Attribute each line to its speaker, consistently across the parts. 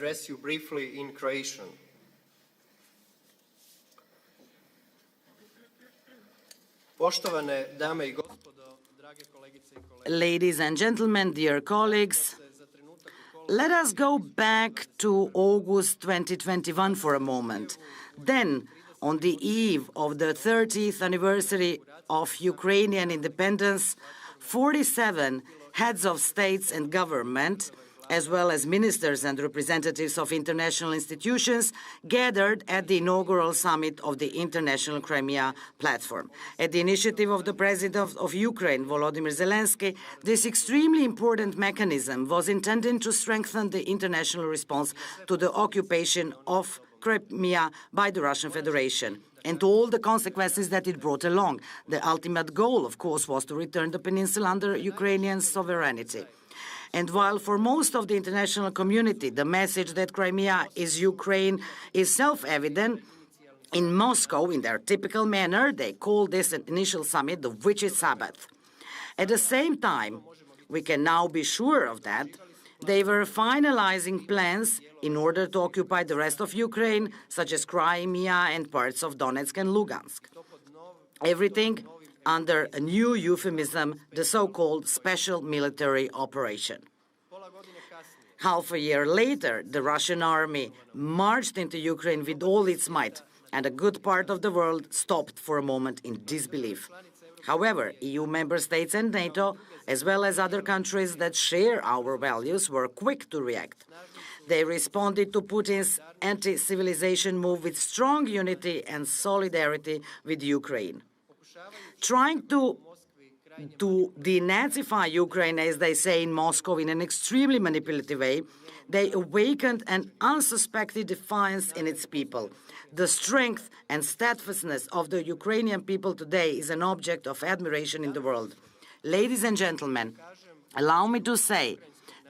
Speaker 1: address you briefly in Croatian. Poštovane dame I gospodo, drage kolegice I kolege.
Speaker 2: Ladies and gentlemen, dear colleagues, let us go back to August 2021 for a moment. Then, on the eve of the 30th anniversary of Ukrainian independence, 47 heads of states and government, as well as ministers and representatives of international institutions, gathered at the inaugural summit of the International Crimea Platform. At the initiative of the President of Ukraine, Volodymyr Zelensky, this extremely important mechanism was intended to strengthen the international response to the occupation of Crimea by the Russian Federation and to all the consequences that it brought along. The ultimate goal, of course, was to return the peninsula under Ukrainian sovereignty. And while for most of the international community the message that Crimea is Ukraine is self-evident, in Moscow, in their typical manner, they call this initial summit the Witches' Sabbath. At the same time, we can now be sure of that, they were finalizing plans in order to occupy the rest of Ukraine, such as Crimea and parts of Donetsk and Lugansk. Everything under a new euphemism, the so-called special military operation. Half a year later, the Russian army marched into Ukraine with all its might, and a good part of the world stopped for a moment in disbelief. However, EU member states and NATO, as well as other countries that share our values, were quick to react. They responded to Putin's anti-civilization move with strong unity and solidarity with Ukraine. Trying to denazify Ukraine, as they say in Moscow, in an extremely manipulative way, they awakened an unsuspected defiance in its people. The strength and steadfastness of the Ukrainian people today is an object of admiration in the world. Ladies and gentlemen, allow me to say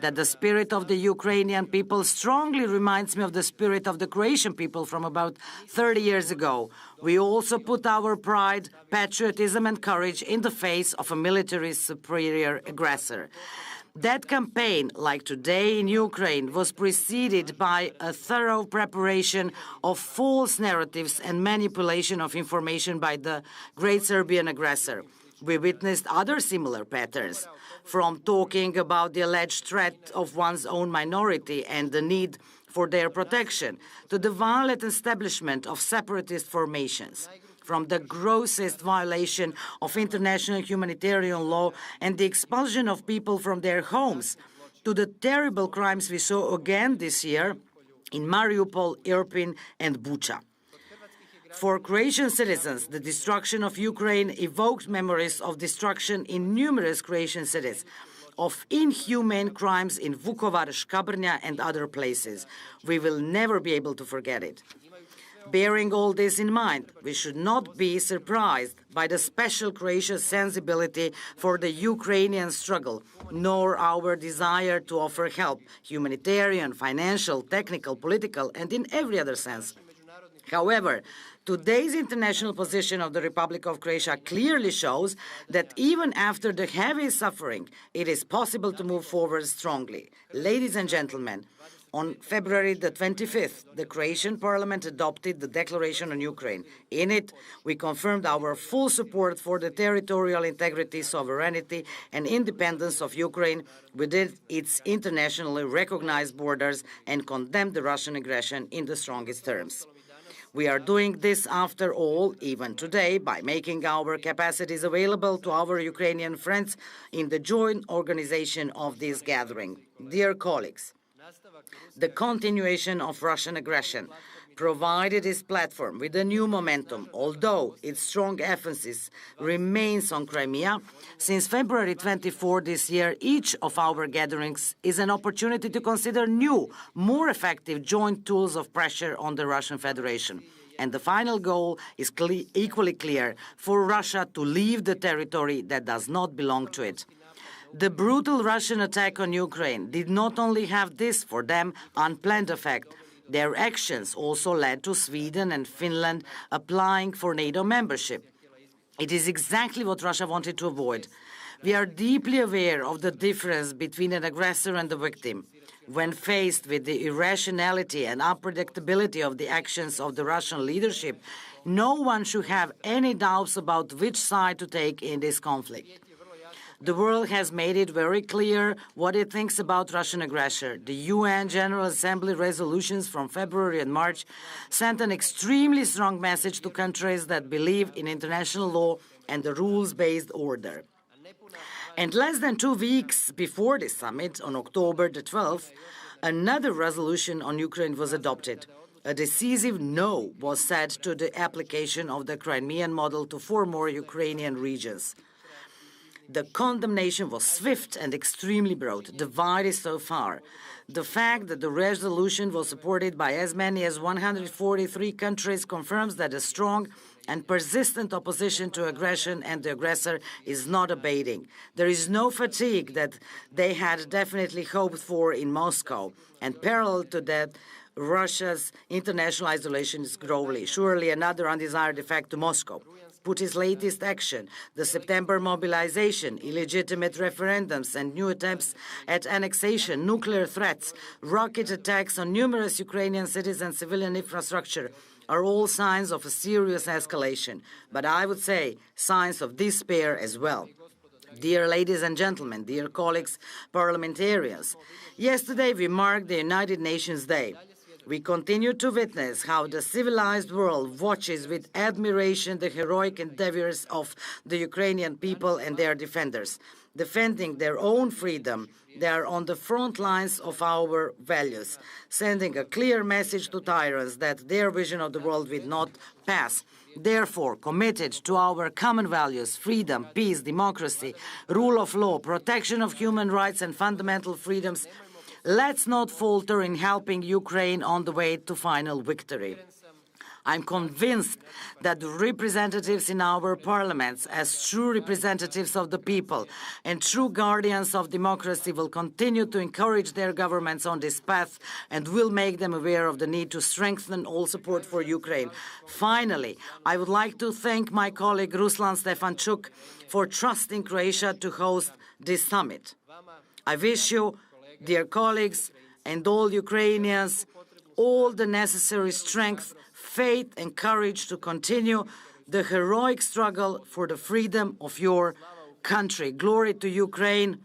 Speaker 2: that the spirit of the Ukrainian people strongly reminds me of the spirit of the Croatian people from about 30 years ago. We also put our pride, patriotism and courage in the face of a military superior aggressor. That campaign, like today in Ukraine, was preceded by a thorough preparation of false narratives and manipulation of information by the great Serbian aggressor. We witnessed other similar patterns, from talking about the alleged threat of one's own minority and the need for their protection, to the violent establishment of separatist formations, from the grossest violation of international humanitarian law and the expulsion of people from their homes, to the terrible crimes we saw again this year in Mariupol, Irpin, and Bucha. For Croatian citizens, the destruction of Ukraine evoked memories of destruction in numerous Croatian cities, of inhumane crimes in Vukovar, Škabrnja, and other places. We will never be able to forget it. Bearing all this in mind, we should not be surprised by the special Croatian sensibility for the Ukrainian struggle, nor our desire to offer help, humanitarian, financial, technical, political, and in every other sense. However, today's international position of the Republic of Croatia clearly shows that even after the heavy suffering, it is possible to move forward strongly. Ladies and gentlemen, on February the 25th, the Croatian Parliament adopted the Declaration on Ukraine. In it, we confirmed our full support for the territorial integrity, sovereignty, and independence of Ukraine within its internationally recognized borders and condemned the Russian aggression in the strongest terms. We are doing this, after all, even today, by making our capacities available to our Ukrainian friends in the joint organization of this gathering. Dear colleagues, the continuation of Russian aggression provided this platform with a new momentum, although its strong emphasis remains on Crimea. Since February 24 this year, each of our gatherings is an opportunity to consider new, more effective joint tools of pressure on the Russian Federation. And the final goal is equally clear: for Russia to leave the territory that does not belong to it. The brutal Russian attack on Ukraine did not only have this, for them, unplanned effect. Their actions also led to Sweden and Finland applying for NATO membership. It is exactly what Russia wanted to avoid. We are deeply aware of the difference between an aggressor and the victim. When faced with the irrationality and unpredictability of the actions of the Russian leadership, no one should have any doubts about which side to take in this conflict. The world has made it very clear what it thinks about Russian aggression. The UN General Assembly resolutions from February and March sent an extremely strong message to countries that believe in international law and the rules-based order. And less than 2 weeks before this summit, on October the 12th, another resolution on Ukraine was adopted. A decisive no was said to the application of the Crimean model to 4 more Ukrainian regions. The condemnation was swift and extremely broad. The divide is so far. The fact that the resolution was supported by as many as 143 countries confirms that a strong and persistent opposition to aggression and the aggressor is not abating. There is no fatigue that they had definitely hoped for in Moscow, and parallel to that, Russia's international isolation is growing. Surely another undesired effect to Moscow. Putin's latest action, the September mobilization, illegitimate referendums and new attempts at annexation, nuclear threats, rocket attacks on numerous Ukrainian cities and civilian infrastructure are all signs of a serious escalation, but I would say signs of despair as well. Dear ladies and gentlemen, dear colleagues, parliamentarians, yesterday we marked the United Nations Day. We continue to witness how the civilized world watches with admiration the heroic endeavors of the Ukrainian people and their defenders. Defending their own freedom, they are on the front lines of our values, sending a clear message to tyrants that their vision of the world will not pass. Therefore, committed to our common values, freedom, peace, democracy, rule of law, protection of human rights and fundamental freedoms, let's not falter in helping Ukraine on the way to final victory. I'm convinced that the representatives in our parliaments, as true representatives of the people and true guardians of democracy, will continue to encourage their governments on this path and will make them aware of the need to strengthen all support for Ukraine. Finally, I would like to thank my colleague Ruslan Stefanchuk for trusting Croatia to host this summit. I wish you, dear colleagues, and all Ukrainians, all the necessary strength, faith and courage to continue the heroic struggle for the freedom of your country. Glory to Ukraine.